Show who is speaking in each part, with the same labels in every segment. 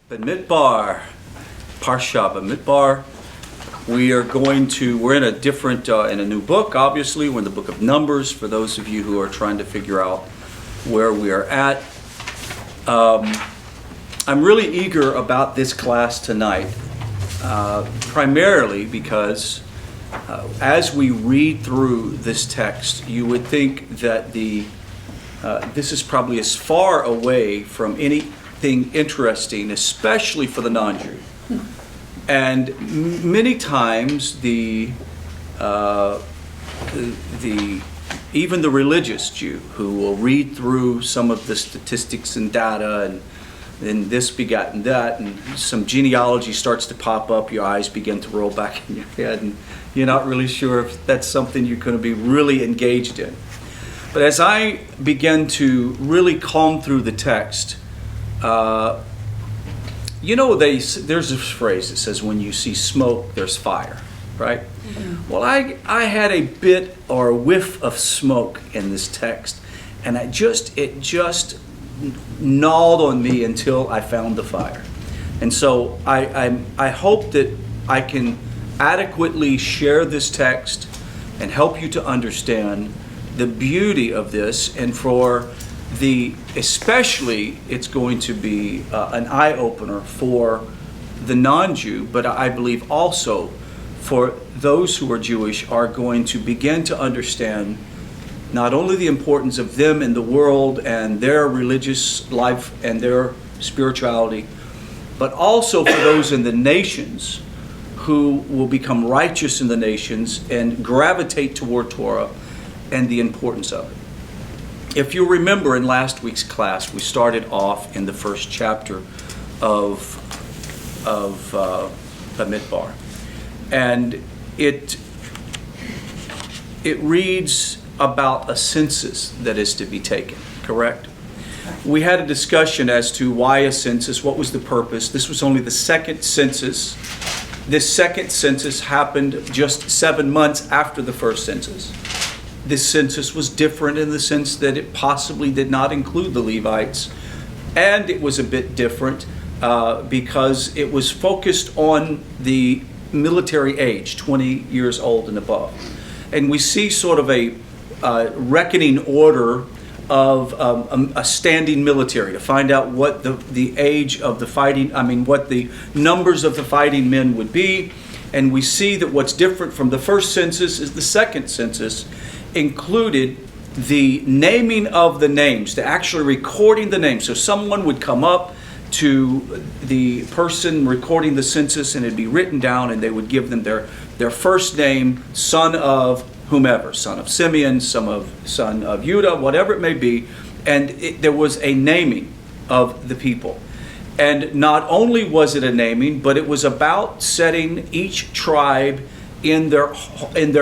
Speaker 1: Bamidbar, Parsha Bamidbar. We're in a different, in a new book, obviously. We're in the book of Numbers, for those of you who are trying to figure out where we are at. I'm really eager about this class tonight, primarily because as we read through this text, you would think that this is probably as far away from anything interesting, especially for the non-Jew. And many times even the religious Jew who will read through some of the statistics and data and this begotten that, and some genealogy starts to pop up, your eyes begin to roll back in your head, and you're not really sure if that's something you're going to be really engaged in. But as I begin to really comb through the text, there's a phrase that says, when you see smoke, there's fire, right? Mm-hmm. Well, I had a bit or a whiff of smoke in this text, and it just gnawed on me until I found the fire. And so I hope that I can adequately share this text and help you to understand the beauty of this, and especially it's going to be an eye-opener for the non-Jew, but I believe also for those who are Jewish are going to begin to understand not only the importance of them in the world and their religious life and their spirituality, but also for those in the nations who will become righteous in the nations and gravitate toward Torah and the importance of it. If you remember, in last week's class, we started off in the first chapter of Bamidbar, and it reads about a census that is to be taken. Correct? We had a discussion as to why a census, what was the purpose. This was only the second census. This second census happened just 7 months after the first census. This census was different in the sense that it possibly did not include the Levites, and it was a bit different because it was focused on the military age, 20 years old and above. And we see sort of a reckoning order of a standing military to find out what the age of the fighting, what the numbers of the fighting men would be. And we see that what's different from the first census is the second census included the naming of the names, the actually recording the names. So someone would come up to the person recording the census, and it'd be written down, and they would give them their first name, son of whomever, son of Simeon, son of Judah, whatever it may be, and there was a naming of the people. And not only was it a naming, but it was about setting each tribe in their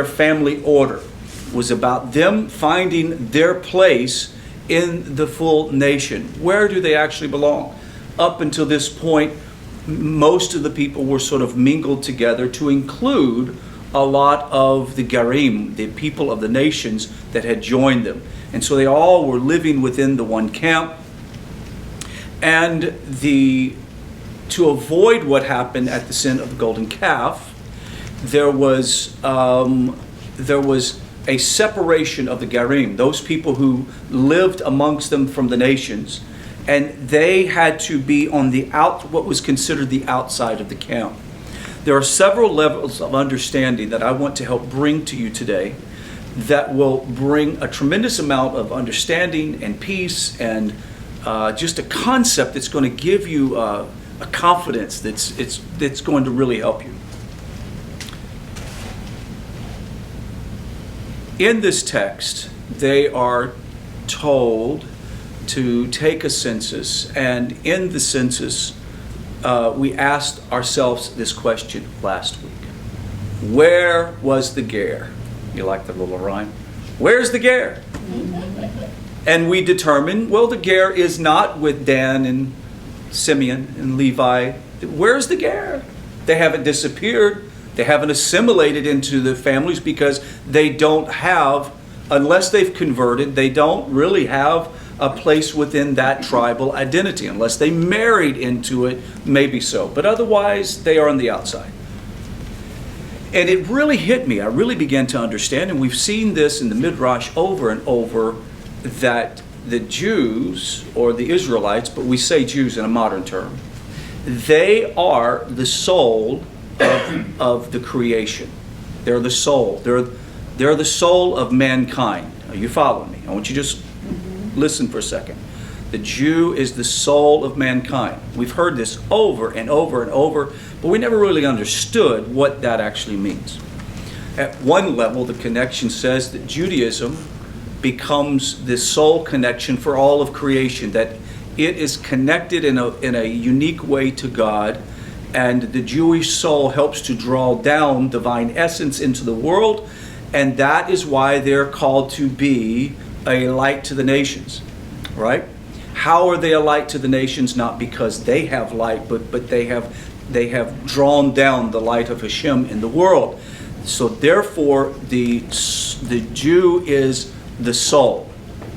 Speaker 1: family order. It was about them finding their place in the full nation. Where do they actually belong? Up until this point, most of the people were sort of mingled together to include a lot of the Garim, the people of the nations that had joined them. And so they all were living within the one camp. And to avoid what happened at the sin of the golden calf, there was a separation of the Garim, those people who lived amongst them from the nations, and they had to be on what was considered the outside of the camp. There are several levels of understanding that I want to help bring to you today that will bring a tremendous amount of understanding and peace and just a concept that's going to give you a confidence that's going to really help you. In this text, they are told to take a census, and in the census, we asked ourselves this question last week. Where was the ger? You like the little rhyme? Where's the ger? And we determined, well, the ger is not with Dan and Simeon and Levi. Where's the ger? They haven't disappeared. They haven't assimilated into the families because they don't have, unless they've converted, they don't really have a place within that tribal identity. Unless they married into it, maybe so. But otherwise, they are on the outside. And it really hit me. I really began to understand, and we've seen this in the Midrash over and over, that the Jews, or the Israelites, but we say Jews in a modern term, they are the soul of the creation. They're the soul. They're the soul of mankind. Are you following me? I want you to just listen for a second. The Jew is the soul of mankind. We've heard this over and over and over, but we never really understood what that actually means. At one level, the connection says that Judaism becomes the soul connection for all of creation, that it is connected in a unique way to God, and the Jewish soul helps to draw down divine essence into the world, and that is why they're called to be a light to the nations, right? How are they a light to the nations? Not because they have light, but they have drawn down the light of Hashem in the world. So therefore, the Jew is the soul.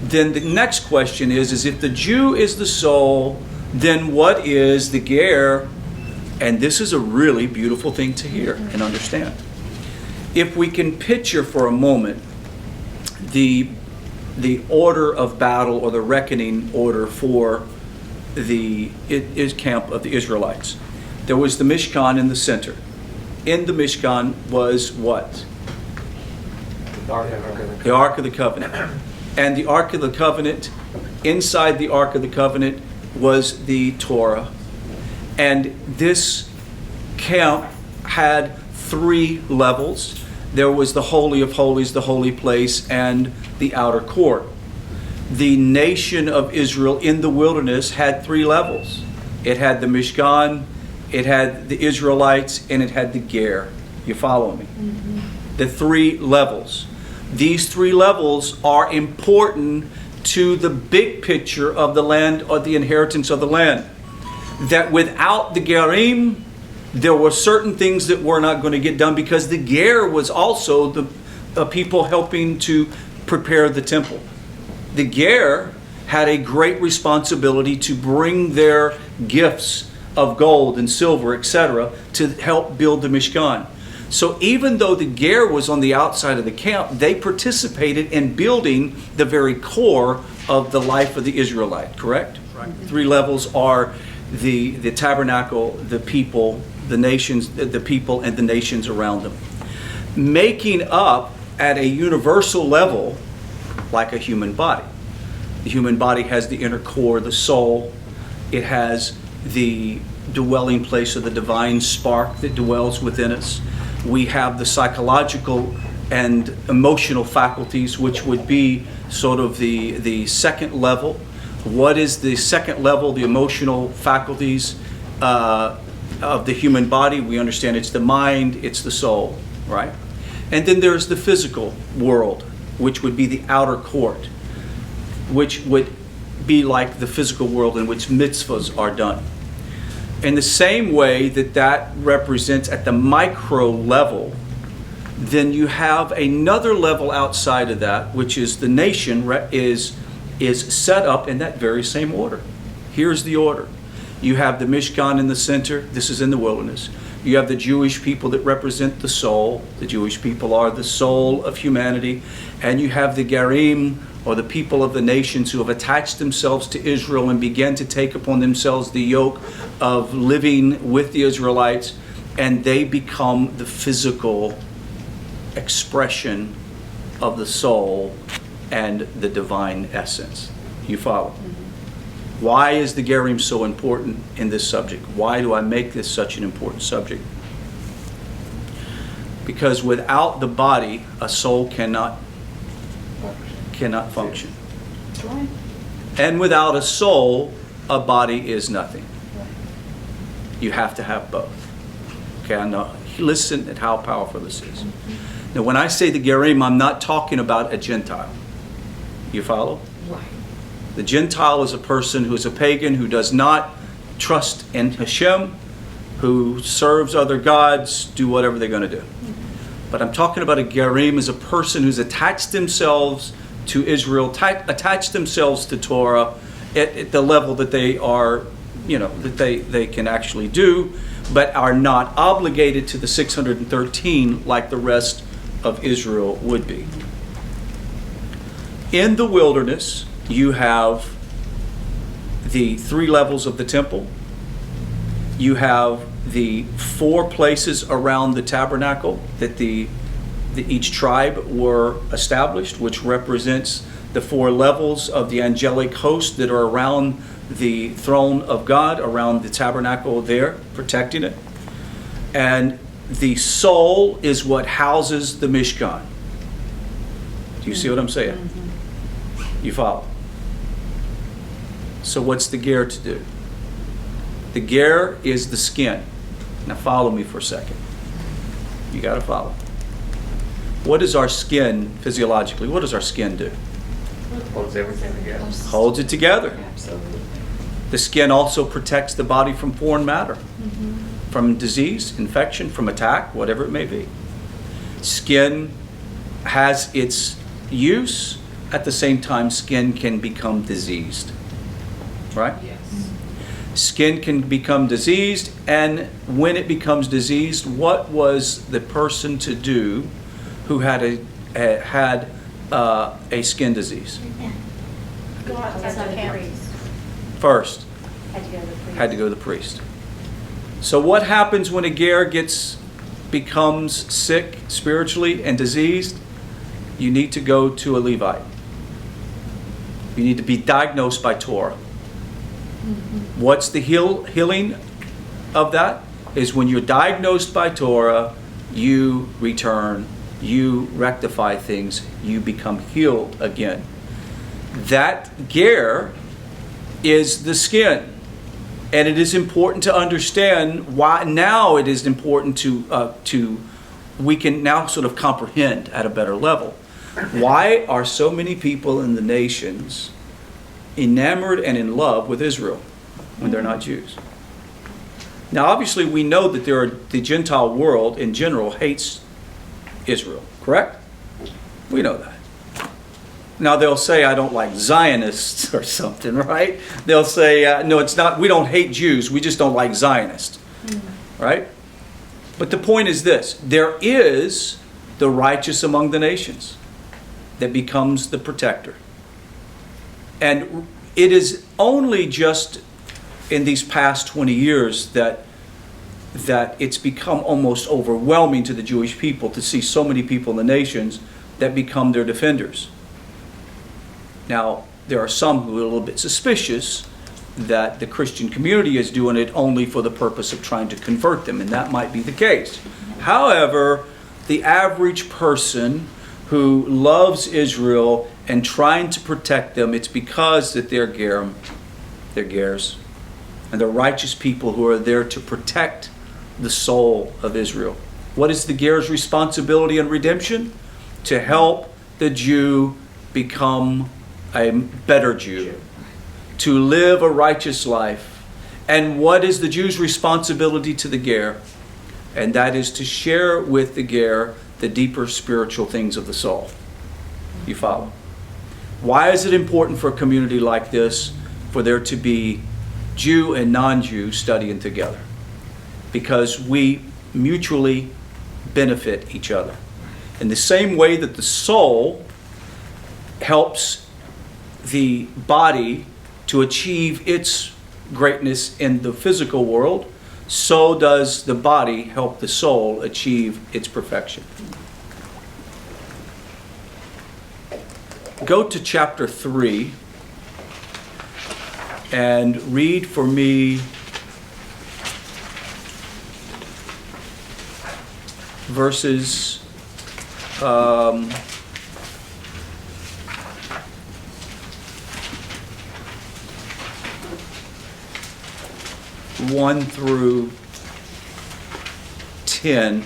Speaker 1: Then the next question is if the Jew is the soul, then what is the ger? And this is a really beautiful thing to hear and understand. If we can picture for a moment the order of battle, or the reckoning order for the camp of the Israelites. There was the Mishkan in the center. In the Mishkan was what? The Ark of the Covenant. And the Ark of the Covenant, inside the Ark of the Covenant was the Torah. And this camp had 3 levels. There was the Holy of Holies, the holy place, and the outer court. The nation of Israel in the wilderness had 3 levels. It had the Mishkan, it had the Israelites, and it had the ger. You follow me? Mm-hmm. The 3 levels. These 3 levels are important to the big picture of the land, or the inheritance of the land. That without the gerim, there were certain things that were not going to get done, because the ger was also the people helping to prepare the temple. The ger had a great responsibility to bring their gifts of gold and silver, etc., to help build the Mishkan. So even though the ger was on the outside of the camp, they participated in building the very core of the life of the Israelite, correct? Right. 3 levels are the tabernacle, the people, the nations, the people and the nations around them. Making up at a universal level like a human body. The human body has the inner core, the soul. It has the dwelling place of the divine spark that dwells within us. We have the psychological and emotional faculties, which would be sort of the second level. What is the second level? The emotional faculties of the human body. We understand it's the mind, it's the soul, right? And then there's the physical world, which would be the outer court, which would be like the physical world in which mitzvahs are done. In the same way that represents at the micro level, then you have another level outside of that, which is the nation is set up in that very same order. Here's the order. You have the Mishkan in the center. This is in the wilderness. You have the Jewish people that represent the soul. The Jewish people are the soul of humanity. And you have the Gerim, or the people of the nations, who have attached themselves to Israel and began to take upon themselves the yoke of living with the Israelites. And they become the physical expression of the soul and the divine essence. You follow? Why is the Gerim so important in this subject? Why do I make this such an important subject? Because without the body, a soul cannot function.
Speaker 2: That's right.
Speaker 1: And without a soul, a body is nothing. You have to have both. Okay, I know. Listen at how powerful this is. Now, when I say the Gerim, I'm not talking about a Gentile. You follow?
Speaker 2: Right.
Speaker 1: The Gentile is a person who is a pagan, who does not trust in Hashem, who serves other gods, do whatever they're going to do. But I'm talking about a Gerim as a person who's attached themselves to Israel, attach themselves to Torah at the level that they are, that they can actually do, but are not obligated to the 613 like the rest of Israel would be. In the wilderness, you have the 3 levels of the temple. You have the 4 places around the tabernacle that each tribe were established, which represents the 4 levels of the angelic host that are around the throne of God, around the tabernacle there, protecting it. And the soul is what houses the Mishkan. Do you see what I'm saying? You follow? So what's the ger to do? The ger is the skin. Now follow me for a second. You got to follow. What does our skin, physiologically, what does our skin do?
Speaker 2: Holds everything together.
Speaker 1: Holds it together.
Speaker 3: Absolutely.
Speaker 1: The skin also protects the body from foreign matter, from disease, infection, from attack, whatever it may be. Skin has its use. At the same time, skin can become diseased. Right?
Speaker 3: Yes.
Speaker 1: Skin can become diseased, and when it becomes diseased, what was the person to do who had a skin disease?
Speaker 4: Go outside the camp.
Speaker 1: First,
Speaker 4: Had to go to the priest.
Speaker 1: had to go to the priest. So what happens when a ger becomes sick spiritually and diseased? You need to go to a Levite. You need to be diagnosed by Torah. What's the healing of that? Is when you're diagnosed by Torah, you return, you rectify things, you become healed again. That ger is the skin. And it is important to understand why now it is important to we can now sort of comprehend at a better level. Why are so many people in the nations enamored and in love with Israel when they're not Jews? Now, obviously, we know that the Gentile world in general hates Israel, correct? We know that. Now, they'll say, I don't like Zionists or something, right? They'll say, no, it's not, we don't hate Jews, we just don't like Zionists, right? But the point is this, there is the righteous among the nations that becomes the protector. And it is only just in these past 20 years that it's become almost overwhelming to the Jewish people to see so many people in the nations that become their defenders. Now, there are some who are a little bit suspicious that the Christian community is doing it only for the purpose of trying to convert them, and that might be the case. However, the average person who loves Israel and trying to protect them, it's because that they're gers, and they're righteous people who are there to protect the soul of Israel. What is the ger's responsibility in redemption? To help the Jew become a better Jew, to live a righteous life. And what is the Jew's responsibility to the ger? And that is to share with the ger the deeper spiritual things of the soul. You follow? Why is it important for a community like this for there to be Jew and non-Jew studying together? Because we mutually benefit each other. In the same way that the soul helps the body to achieve its greatness in the physical world, so does the body help the soul achieve its perfection. Go to chapter 3 and read for me verses 1 through 10,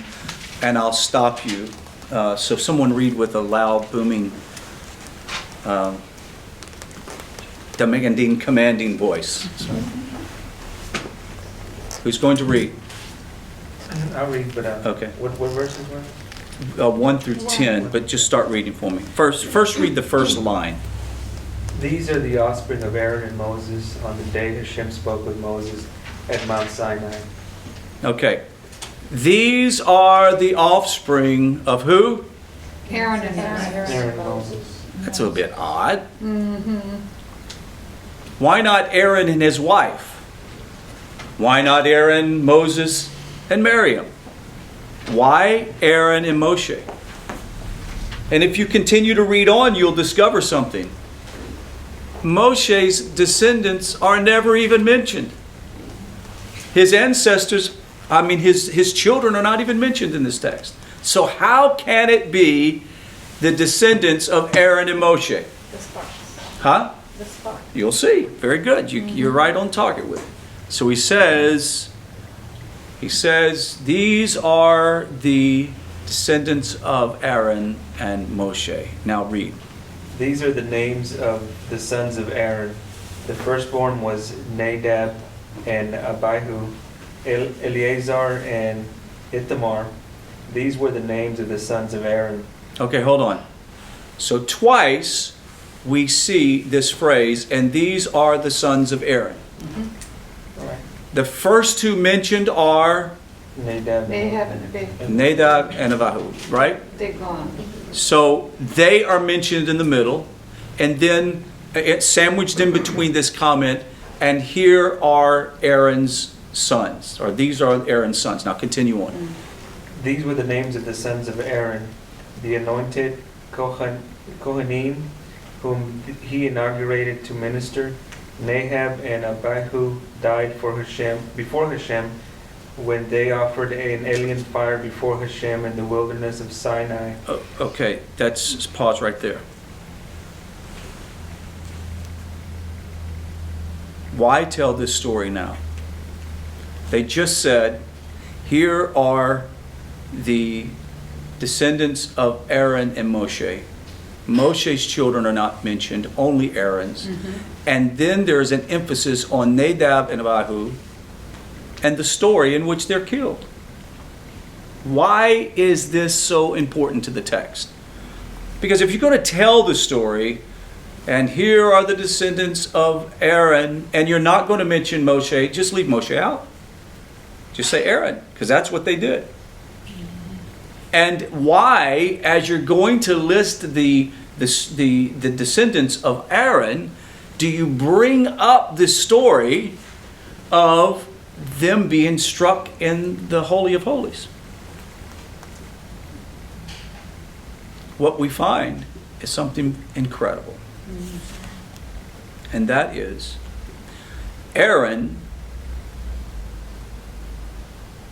Speaker 1: and I'll stop you. So someone read with a loud, booming, demanding, commanding voice. Who's going to read?
Speaker 2: I'll read, but
Speaker 1: Okay.
Speaker 2: what verses were?
Speaker 1: 1 through 10, but just start reading for me. First read the first line.
Speaker 2: These are the offspring of Aaron and Moses on the day Hashem spoke with Moses at Mount Sinai.
Speaker 1: Okay. These are the offspring of who?
Speaker 3: Aaron and
Speaker 2: Aaron and
Speaker 3: Moses.
Speaker 2: Moses.
Speaker 1: That's a little bit odd. Why not Aaron and his wife? Why not Aaron, Moses, and Miriam? Why Aaron and Moshe? And if you continue to read on, you'll discover something. Moshe's descendants are never even mentioned. His ancestors, his children are not even mentioned in this text. So how can it be the descendants of Aaron and Moshe?
Speaker 4: The sparks.
Speaker 1: Huh?
Speaker 4: The sparks.
Speaker 1: You'll see. Very good. You're right on target with it. So he says, these are the descendants of Aaron and Moshe. Now read.
Speaker 2: These are the names of the sons of Aaron. The firstborn was Nadab and Abihu, Eleazar and Ithamar. These were the names of the sons of Aaron.
Speaker 1: Okay, hold on. So twice we see this phrase, and these are the sons of Aaron.
Speaker 2: Right.
Speaker 1: The first two mentioned are
Speaker 2: Nadab
Speaker 1: Nadab and Abihu, right?
Speaker 3: They're gone.
Speaker 1: So they are mentioned in the middle, and then it's sandwiched in between this comment, and here are Aaron's sons, or these are Aaron's sons. Now continue on.
Speaker 2: These were the names of the sons of Aaron, the anointed Kohanim, whom he inaugurated to minister. Nahab and Abihu died before Hashem when they offered an alien fire before Hashem in the wilderness of Sinai.
Speaker 1: Okay, that's pause right there. Why tell this story now? They just said, here are the descendants of Aaron and Moshe. Moshe's children are not mentioned, only Aaron's. And then there's an emphasis on Nadab and Abihu and the story in which they're killed. Why is this so important to the text? Because if you're going to tell the story, and here are the descendants of Aaron, and you're not going to mention Moshe, just leave Moshe out. Just say Aaron, because that's what they did. And why, as you're going to list the descendants of Aaron, do you bring up the story of them being struck in the Holy of Holies? What we find is something incredible. And that is, Aaron's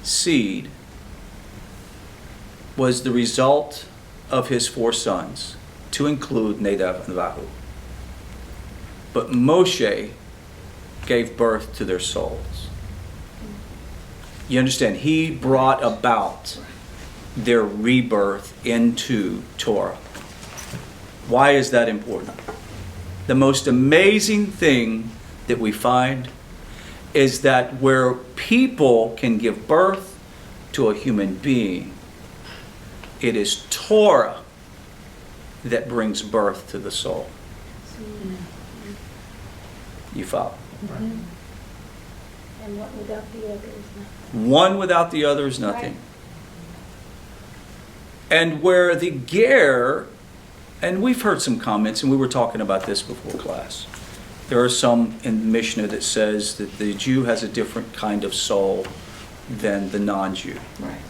Speaker 1: seed was the result of his 4 sons, to include Nadab and Abihu. But Moshe gave birth to their souls. You understand? He brought about their rebirth into Torah. Why is that important? The most amazing thing that we find is that where people can give birth to a human being, it is Torah that brings birth to the soul. You follow?
Speaker 4: And one without the other is nothing.
Speaker 1: One without the other is nothing. And where the ger, and we've heard some comments, and we were talking about this before class. There are some in the Mishnah that says that the Jew has a different kind of soul than the non-Jew.
Speaker 3: Right.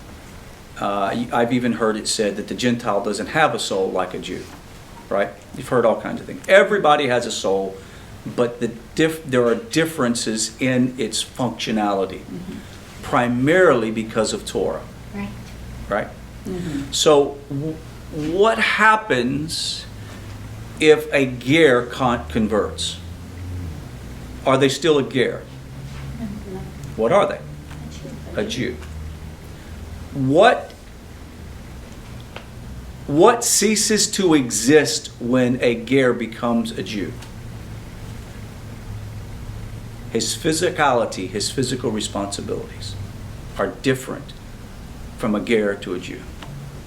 Speaker 1: I've even heard it said that the Gentile doesn't have a soul like a Jew. Right? You've heard all kinds of things. Everybody has a soul, but there are differences in its functionality, primarily because of Torah.
Speaker 4: Right.
Speaker 1: Right? So what happens if a ger converts? Are they still a ger? What are they? A Jew. What ceases to exist when a ger becomes a Jew? His physicality, his physical responsibilities are different from a ger to a Jew.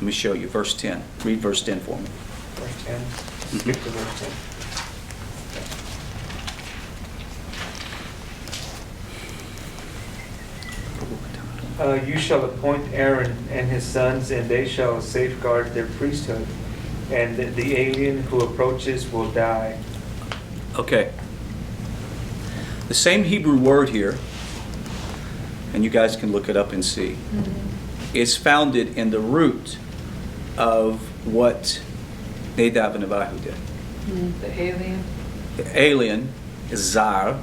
Speaker 1: Let me show you, verse 10. Read verse 10 for me.
Speaker 2: Verse 10. Skip to verse 10. You shall appoint Aaron and his sons, and they shall safeguard their priesthood, and the alien who approaches will die.
Speaker 1: Okay. The same Hebrew word here, and you guys can look it up and see, is founded in the root of what Nadab and Abihu did.
Speaker 3: The alien.
Speaker 1: The alien is Zar.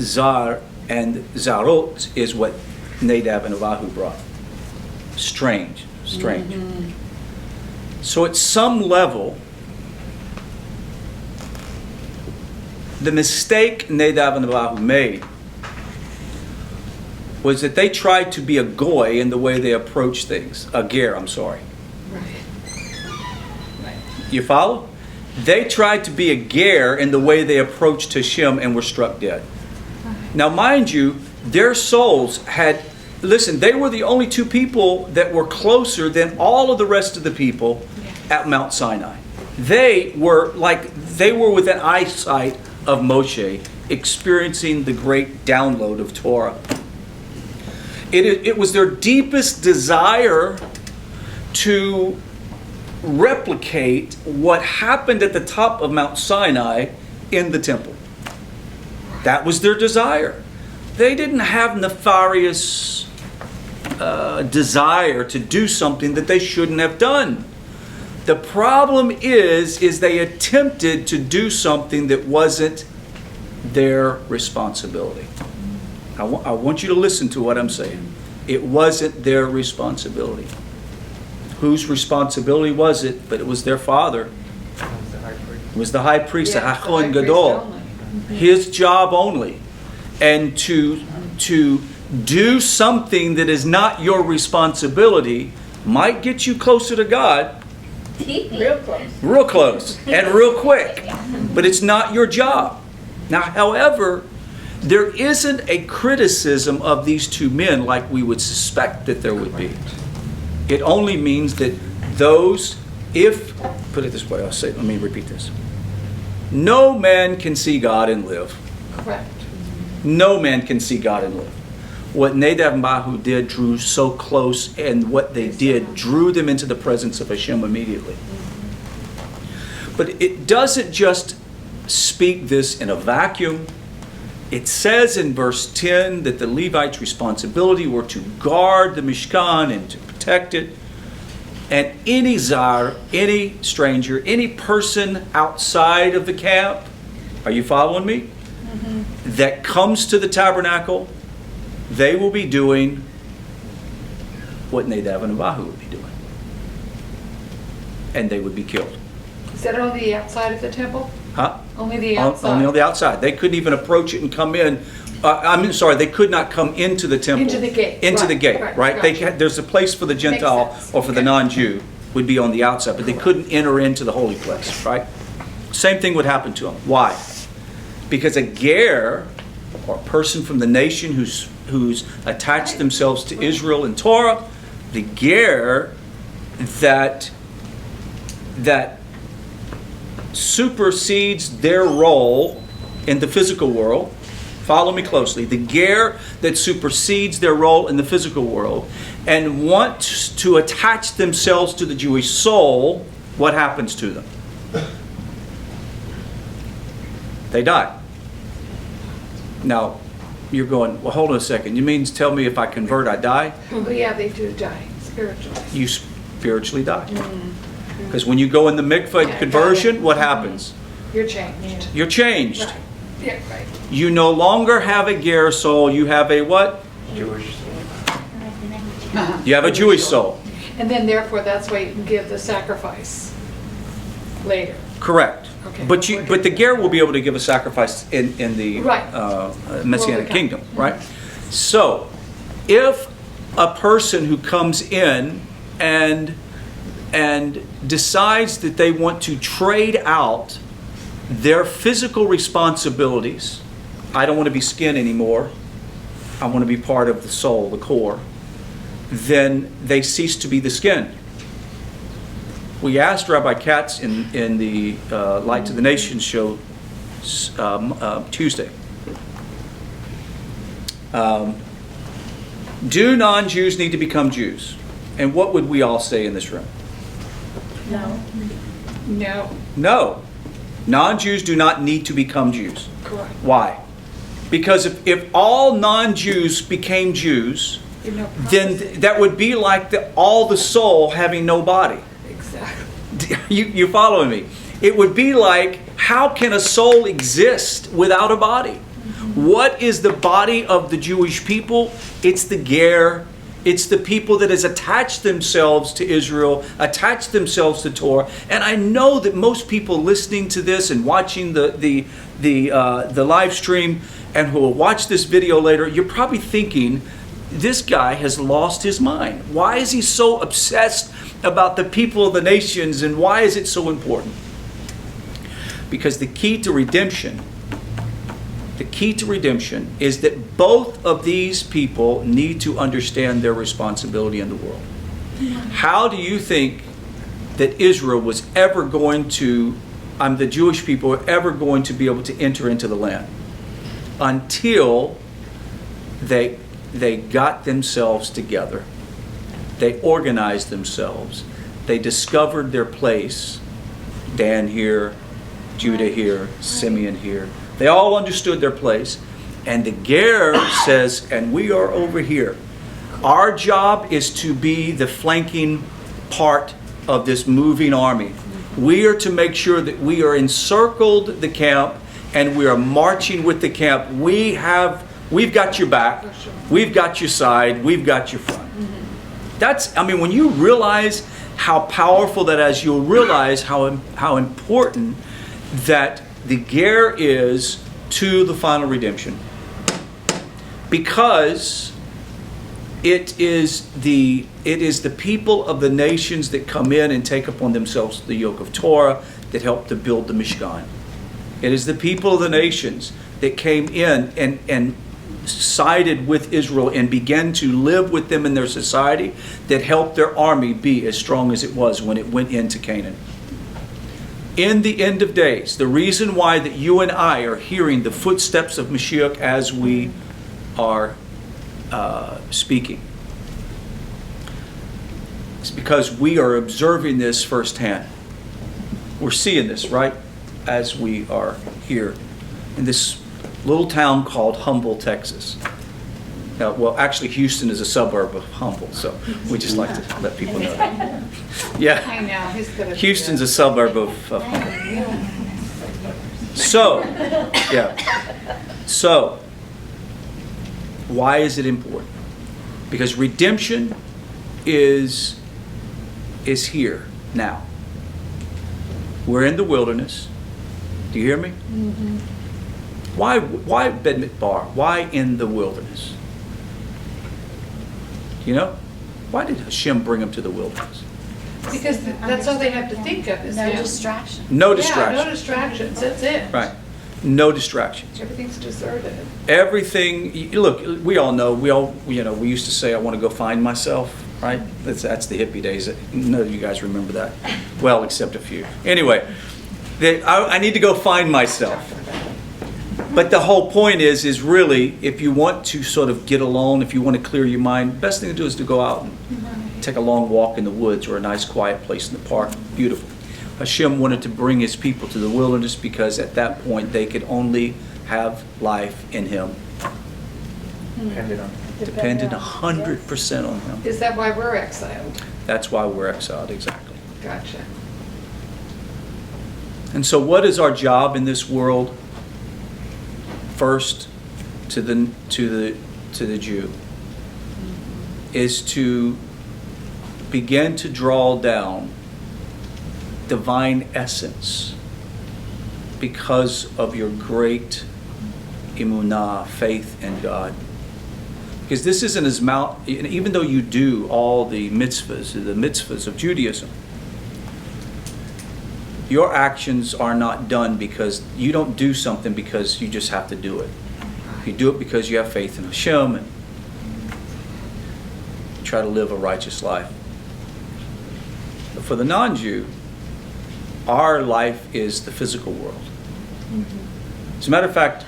Speaker 1: Zar and Zarot is what Nadab and Abihu brought. Strange. So at some level, the mistake Nadab and Abihu made was that they tried to be a goy in the way they approached things. A ger, I'm sorry.
Speaker 3: Right.
Speaker 1: You follow? They tried to be a ger in the way they approached Hashem and were struck dead. Now, mind you, their souls had, listen, they were the only two people that were closer than all of the rest of the people at Mount Sinai. They were within eyesight of Moshe, experiencing the great download of Torah. It was their deepest desire to replicate what happened at the top of Mount Sinai in the temple. That was their desire. They didn't have nefarious desire to do something that they shouldn't have done. The problem is they attempted to do something that wasn't their responsibility. I want you to listen to what I'm saying. It wasn't their responsibility. Whose responsibility was it? But it was their father. It was the high priest, the Hachon Gadol. His job only. And to do something that is not your responsibility might get you closer to God.
Speaker 4: Real close.
Speaker 1: Real close and real quick. But it's not your job. Now, however, there isn't a criticism of these two men like we would suspect that there would be. It only means that put it this way, let me repeat this. No man can see God and live.
Speaker 3: Correct.
Speaker 1: No man can see God and live. What Nadab and Abihu did drew so close, and what they did drew them into the presence of Hashem immediately. But it doesn't just speak this in a vacuum. It says in verse 10 that the Levites' responsibility were to guard the Mishkan and to protect it. And any Zar, any stranger, any person outside of the camp, are you following me? That comes to the tabernacle, they will be doing what Nadab and Abihu would be doing. And they would be killed.
Speaker 3: Is that only the outside of the temple?
Speaker 1: Huh?
Speaker 3: Only the outside?
Speaker 1: Only on the outside. They couldn't even approach it and come in. They could not come into the temple.
Speaker 3: Into the gate.
Speaker 1: Into the gate, right?
Speaker 3: Gotcha.
Speaker 1: There's a place for the Gentile
Speaker 3: sense.
Speaker 1: or for the non-Jew would be on the outside, but they couldn't enter into the holy place, right? Same thing would happen to them. Why? Because a ger, or a person from the nation who's attached themselves to Israel and Torah, the ger that supersedes their role in the physical world. Follow me closely. The ger that supersedes their role in the physical world and wants to attach themselves to the Jewish soul, what happens to them? They die. Now, you're going, well, hold on a second. You mean to tell me if I convert, I die?
Speaker 3: Well, yeah, they do die spiritually.
Speaker 1: You spiritually die. Because when you go in the mikvah conversion, what happens?
Speaker 3: You're changed.
Speaker 1: You're changed.
Speaker 3: Right. Yeah, right.
Speaker 1: You no longer have a ger soul. You have a what?
Speaker 2: Jewish.
Speaker 1: You have a Jewish soul.
Speaker 3: And then therefore, that's why you can give the sacrifice later.
Speaker 1: Correct.
Speaker 3: Okay.
Speaker 1: But the ger will be able to give a sacrifice in the
Speaker 3: Right.
Speaker 1: Messianic
Speaker 3: Will
Speaker 1: kingdom, right? So, if a person who comes in and decides that they want to trade out their physical responsibilities, I don't want to be skin anymore. I want to be part of the soul, the core. then they cease to be the skin. We asked Rabbi Katz in the Light to the Nations show Tuesday, do non-Jews need to become Jews? And what would we all say in this room?
Speaker 4: No.
Speaker 3: No,
Speaker 1: No. Non-Jews do not need to become Jews.
Speaker 3: correct.
Speaker 1: Why? Because if all non-Jews became Jews,
Speaker 3: You know,
Speaker 1: then that would be like all the soul having no body.
Speaker 3: exactly.
Speaker 1: You following me? It would be like, how can a soul exist without a body? What is the body of the Jewish people? It's the ger. It's the people that has attached themselves to Israel, attached themselves to Torah. And I know that most people listening to this and watching the live stream and who will watch this video later, you're probably thinking, this guy has lost his mind. Why is he so obsessed about the people of the nations, and why is it so important? Because the key to redemption is that both of these people need to understand their responsibility in the world. How do you think that Israel was ever going to, the Jewish people were ever going to be able to enter into the land? Until they got themselves together. They organized themselves. They discovered their place. Dan here, Judah here, Simeon here. They all understood their place. And the ger says, and we are over here. Our job is to be the flanking part of this moving army. We are to make sure that we are encircled the camp and we are marching with the camp. We've got your back. We've got your side. We've got your front. When you realize how powerful that is, you'll realize how important that the ger is to the final redemption. Because it is the people of the nations that come in and take upon themselves the yoke of Torah that help to build the Mishkan. It is the people of the nations that came in and sided with Israel and began to live with them in their society that helped their army be as strong as it was when it went into Canaan. In the end of days, the reason why that you and I are hearing the footsteps of Mashiach as we are speaking is because we are observing this firsthand. We're seeing this, right? As we are here in this little town called Humble, Texas. Well, actually, Houston is a suburb of Humble, so we just like to let people know that. Yeah.
Speaker 3: I know, he's good at
Speaker 1: Houston's a suburb of Humble. So, So, why is it important? Because redemption is here now. We're in the wilderness. Do you hear me? Mm-hmm. Why Bamidbar? Why in the wilderness? You know? Why did Hashem bring them to the wilderness?
Speaker 3: Because that's all they have to think of is
Speaker 4: No
Speaker 3: him.
Speaker 4: distraction.
Speaker 1: No
Speaker 3: Yeah,
Speaker 1: distraction.
Speaker 3: no distractions, that's it.
Speaker 1: Right. No distractions.
Speaker 3: Everything's deserted.
Speaker 1: Everything. Look, we all know. We used to say, "I want to go find myself." Right? That's the hippie days. None of you guys remember that. Well, except a few. Anyway, I need to go find myself. But the whole point is really, if you want to sort of get alone, if you want to clear your mind, the best thing to do is to go out and take a long walk in the woods or a nice quiet place in the park. Beautiful. Hashem wanted to bring his people to the wilderness because at that point they could only have life in him. Depended 100% on him.
Speaker 3: Is that why we're exiled?
Speaker 1: That's why we're exiled, exactly.
Speaker 3: Gotcha.
Speaker 1: And so what is our job in this world? First, to the Jew, is to begin to draw down divine essence because of your great emunah, faith in God. Because this isn't as even though you do all the mitzvahs of Judaism, your actions are not done because you don't do something because you just have to do it. You do it because you have faith in Hashem and try to live a righteous life. But for the non-Jew, our life is the physical world. As a matter of fact,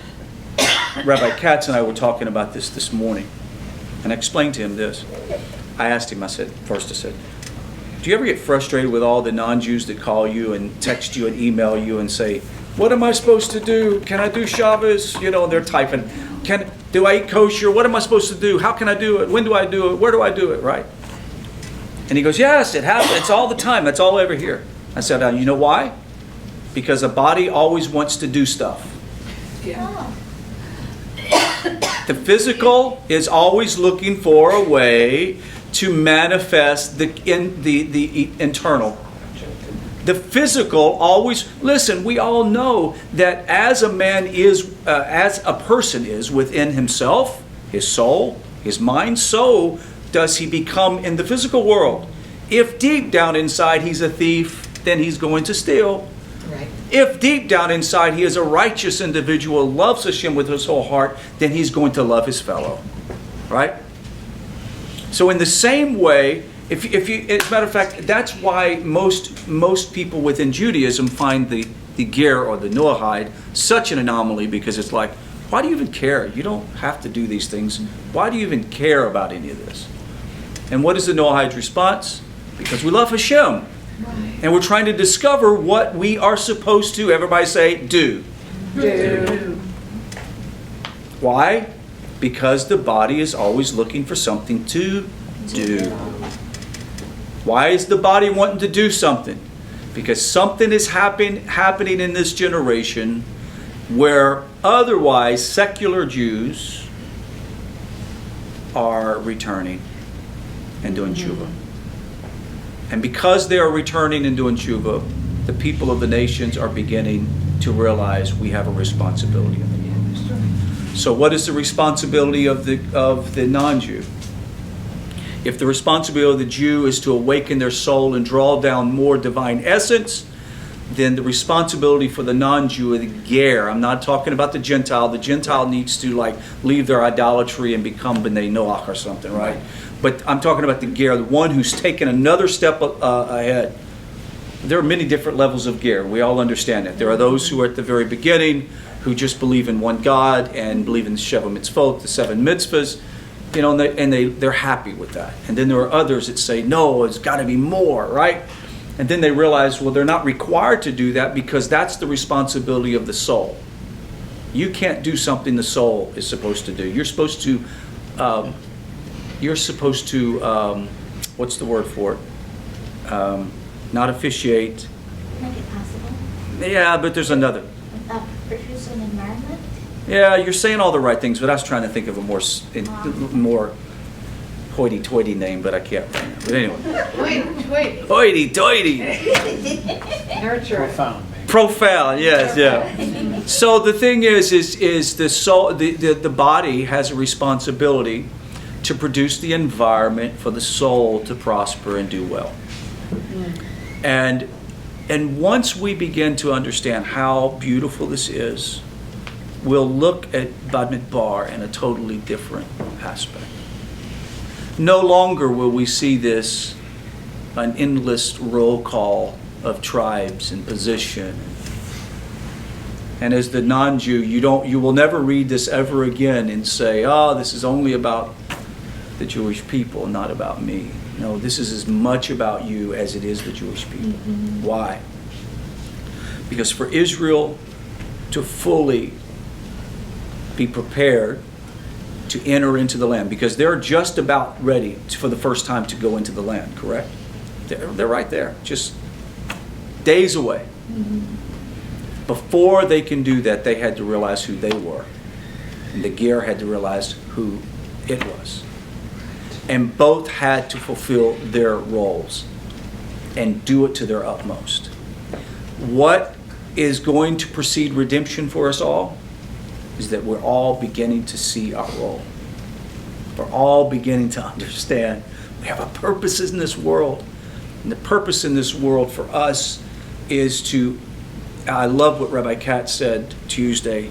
Speaker 1: Rabbi Katz and I were talking about this morning, and I explained to him this. I asked him, I said, do you ever get frustrated with all the non-Jews that call you and text you and email you and say, what am I supposed to do? Can I do Shabbos? You know, and they're typing, do I eat kosher? What am I supposed to do? How can I do it? When do I do it? Where do I do it? Right? And he goes, yes, it happens. It's all the time. That's all I ever hear. I said, you know why? Because a body always wants to do stuff.
Speaker 3: Yeah.
Speaker 1: The physical is always looking for a way to manifest the internal. The physical always, listen, we all know that as a man is, as a person is within himself, his soul, his mind, so does he become in the physical world. If deep down inside he's a thief, then he's going to steal.
Speaker 3: Right.
Speaker 1: If deep down inside he is a righteous individual, loves Hashem with his whole heart, then he's going to love his fellow. Right? So in the same way, if you, as a matter of fact, that's why most people within Judaism find the ger or the Noahide such an anomaly, because it's like, why do you even care? You don't have to do these things. Why do you even care about any of this? And what is the Noahide's response? Because we love Hashem.
Speaker 3: Right.
Speaker 1: And we're trying to discover what we are supposed to, everybody say, do.
Speaker 3: Do.
Speaker 1: Why? Because the body is always looking for something to do. Why is the body wanting to do something? Because something is happening in this generation where otherwise secular Jews are returning and doing tshuva. And because they are returning and doing tshuva, the people of the nations are beginning to realize we have a responsibility. So what is the responsibility of the non-Jew? If the responsibility of the Jew is to awaken their soul and draw down more divine essence, then the responsibility for the non-Jew or the ger, I'm not talking about the Gentile. The Gentile needs to leave their idolatry and become B'nai Noach or something, right? But I'm talking about the ger, the one who's taken another step ahead. There are many different levels of ger. We all understand that. There are those who are at the very beginning, who just believe in one God and believe in the Sheva Mitzvot, the 7 mitzvahs, you know, and they're happy with that. And then there are others that say, no, it's got to be more, right? And then they realize, well, they're not required to do that because that's the responsibility of the soul. You can't do something the soul is supposed to do. You're supposed to, what's the word for it? Not officiate.
Speaker 4: Make it possible.
Speaker 1: Yeah, but there's another.
Speaker 4: Produce an environment.
Speaker 1: Yeah, you're saying all the right things, but I was trying to think of a more hoity-toity name, but I can't right now. But anyway.
Speaker 3: Wait.
Speaker 1: Hoity-toity.
Speaker 3: Nurture.
Speaker 5: Profound, maybe.
Speaker 1: Profound, yes, yeah. So the thing is the soul, the body has a responsibility to produce the environment for the soul to prosper and do well. And once we begin to understand how beautiful this is, we'll look at Bamidbar in a totally different aspect. No longer will we see this an endless roll call of tribes and position. And as the non-Jew, you will never read this ever again and say, oh, this is only about the Jewish people, not about me. No, this is as much about you as it is the Jewish people. Mm-hmm. Why? Because for Israel to fully be prepared to enter into the land, because they're just about ready for the first time to go into the land, correct? They're right there, just days away. Mm-hmm. Before they can do that, they had to realize who they were. And the ger had to realize who it was. And both had to fulfill their roles and do it to their utmost. What is going to precede redemption for us all is that we're all beginning to see our role. We're all beginning to understand we have a purpose in this world. And the purpose in this world for us is to, I love what Rabbi Katz said Tuesday,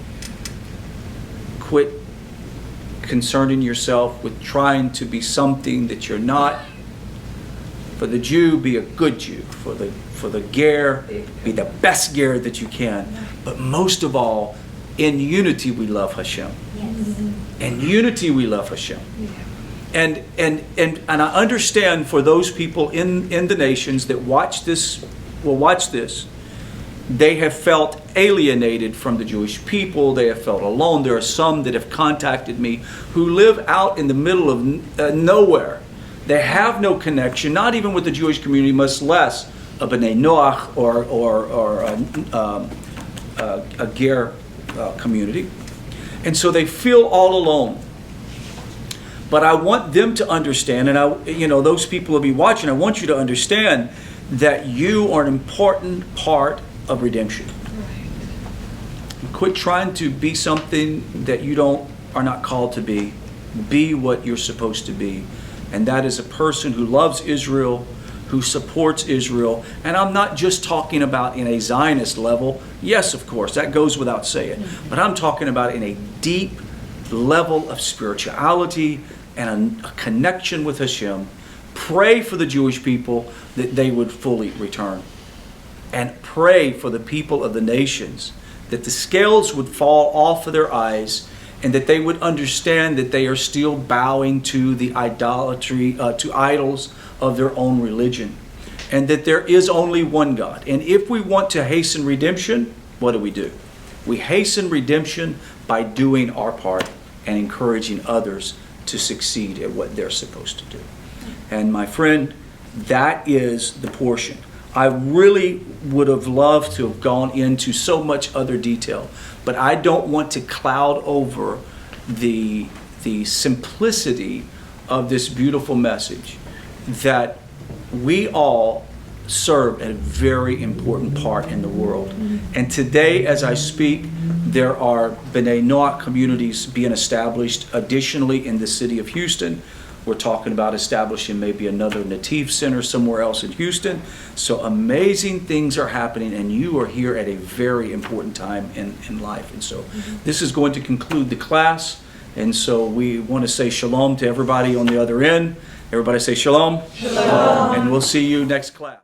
Speaker 1: quit concerning yourself with trying to be something that you're not. For the Jew, be a good Jew. For the ger, be the best ger that you can. But most of all, in unity we love Hashem.
Speaker 4: Yes.
Speaker 1: In unity we love Hashem. And I understand for those people in the nations that watch this, they have felt alienated from the Jewish people. They have felt alone. There are some that have contacted me who live out in the middle of nowhere. They have no connection, not even with the Jewish community, much less a B'nai Noach or a Ger community. And so they feel all alone. But I want them to understand, and those people will be watching, I want you to understand that you are an important part of redemption. Quit trying to be something that you are not called to be. Be what you're supposed to be. And that is a person who loves Israel, who supports Israel. And I'm not just talking about in a Zionist level. Yes, of course, that goes without saying. But I'm talking about in a deep level of spirituality and a connection with Hashem. Pray for the Jewish people that they would fully return. And pray for the people of the nations that the scales would fall off of their eyes and that they would understand that they are still bowing to the idolatry, to idols of their own religion. And that there is only one God. And if we want to hasten redemption, what do? We hasten redemption by doing our part and encouraging others to succeed at what they're supposed to do. And my friend, that is the portion. I really would have loved to have gone into so much other detail, but I don't want to cloud over the simplicity of this beautiful message that we all serve a very important part in the world. And today, as I speak, there are B'nai Noach communities being established additionally in the city of Houston. We're talking about establishing maybe another NETIV center somewhere else in Houston. So amazing things are happening, and you are here at a very important time in life. And so this is going to conclude the class. And so we want to say shalom to everybody on the other end. Everybody say shalom. Shalom. And we'll see you next class.